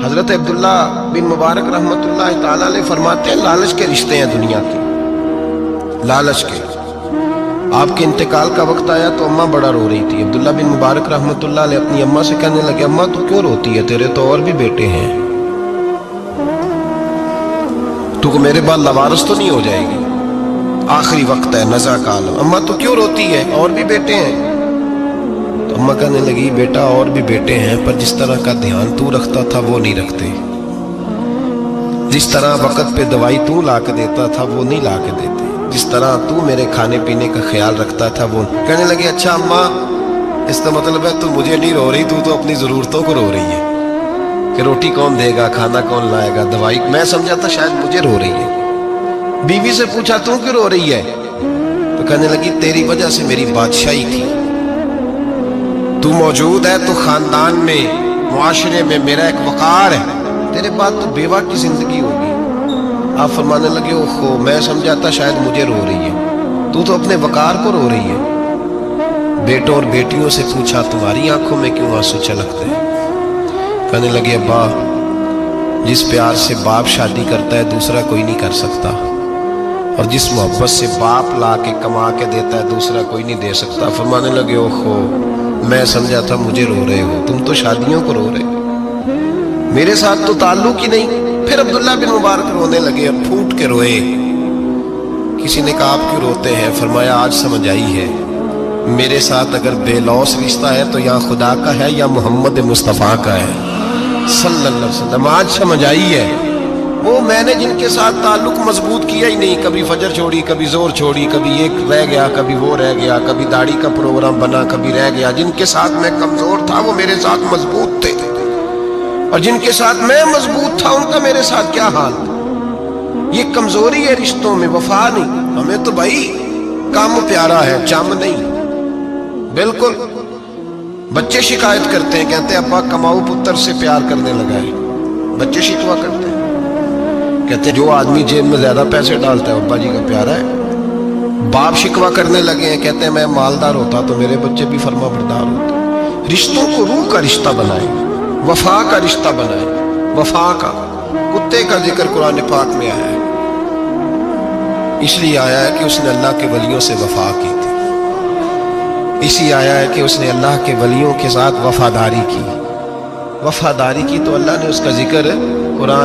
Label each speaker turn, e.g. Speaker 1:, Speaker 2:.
Speaker 1: حضرت عبداللہ بن مبارک رحمۃ اللہ تعالیٰ علیہ فرماتے ہیں لالچ کے رشتے ہیں دنیا کے، لالچ کے۔ آپ کے انتقال کا وقت آیا تو اماں بڑا رو رہی تھی۔ عبداللہ بن مبارک رحمۃ اللہ علیہ اپنی اماں سے کہنے لگے اماں تو کیوں روتی ہے، تیرے تو اور بھی بیٹے ہیں، تو کو میرے بعد لوارث تو نہیں ہو جائے گی، آخری وقت ہے، نزع کا عالم، اماں تو کیوں روتی ہے، اور بھی بیٹے ہیں۔ تو اماں کہنے لگی بیٹا اور بھی بیٹے ہیں، پر جس طرح کا دھیان تو رکھتا تھا وہ نہیں رکھتے، جس طرح وقت پہ دوائی تو لا کے دیتا تھا وہ نہیں لا کے دیتے، جس طرح تو میرے کھانے پینے کا خیال رکھتا تھا وہ۔ کہنے لگے اچھا اماں اس کا مطلب ہے تو مجھے نہیں رو رہی، تو اپنی ضرورتوں کو رو رہی ہے کہ روٹی کون دے گا، کھانا کون لائے گا، دوائی۔ میں سمجھا تھا شاید مجھے رو رہی ہے۔ بیوی سے پوچھا تو کیوں رو رہی ہے، تو کہنے لگی تیری وجہ سے میری بادشاہی تھی، تو موجود ہے تو خاندان میں معاشرے میں میرا ایک وقار ہے، تیرے بعد تو بیوہ کی زندگی ہوگی۔ آپ فرمانے لگے اوہو میں سمجھا تھا شاید مجھے رو رہی ہے، تو اپنے وقار کو رو رہی ہے۔ بیٹوں اور بیٹیوں سے پوچھا تمہاری آنکھوں میں کیوں آنسو چھلکتے ہیں، کہنے لگے ابا جس پیار سے باپ شادی کرتا ہے دوسرا کوئی نہیں کر سکتا، اور جس محبت سے باپ لا کے کما کے دیتا ہے دوسرا کوئی نہیں دے سکتا۔ فرمانے لگے اوہو میں سمجھا تھا مجھے رو رہے ہو، تم تو شادیوں کو رو رہے ہو، میرے ساتھ تو تعلق ہی نہیں۔ پھر عبداللہ بن مبارک رونے لگے اور پھوٹ کے روئے۔ کسی نے کہا آپ کیوں روتے ہیں، فرمایا آج سمجھ آئی ہے میرے ساتھ اگر بے لوث رشتہ ہے تو یا خدا کا ہے یا محمد مصطفیٰ کا ہے صلی اللہ علیہ وسلم۔ آج سمجھ آئی ہے وہ میں نے جن کے ساتھ تعلق مضبوط کیا ہی نہیں، کبھی فجر چھوڑی، کبھی زور چھوڑی، کبھی ایک رہ گیا، کبھی وہ رہ گیا، کبھی داڑھی کا پروگرام بنا، کبھی رہ گیا۔ جن کے ساتھ میں کمزور تھا وہ میرے ساتھ مضبوط تھے، اور جن کے ساتھ میں مضبوط تھا ان کا میرے ساتھ کیا حال تھا۔ یہ کمزوری ہے رشتوں میں، وفا نہیں۔ ہمیں تو بھائی کام پیارا ہے، چم نہیں۔ بالکل بچے شکایت کرتے ہیں، کہتے ہیں ابا کماؤ پتر سے پیار کرنے لگا ہے، بچے شکوا کرتے ہیں، کہتے ہیں جو آدمی جیب میں زیادہ پیسے ڈالتا ہے ابا جی کا پیارا ہے۔ باپ شکوا کرنے لگے ہیں، کہتے ہیں میں مالدار ہوتا تو میرے بچے بھی فرما بردار ہوتے۔ رشتوں کو روح کا رشتہ بنائیں، وفا کا رشتہ بنائیں، وفا کا۔ کتے کا ذکر قرآن پاک میں آیا ہے، اس لیے آیا ہے کہ اس نے اللہ کے ولیوں سے وفا کی تھی، اسی آیا ہے کہ اس نے اللہ کے ولیوں کے ساتھ وفاداری کی، وفاداری کی تو اللہ نے اس کا ذکر قرآن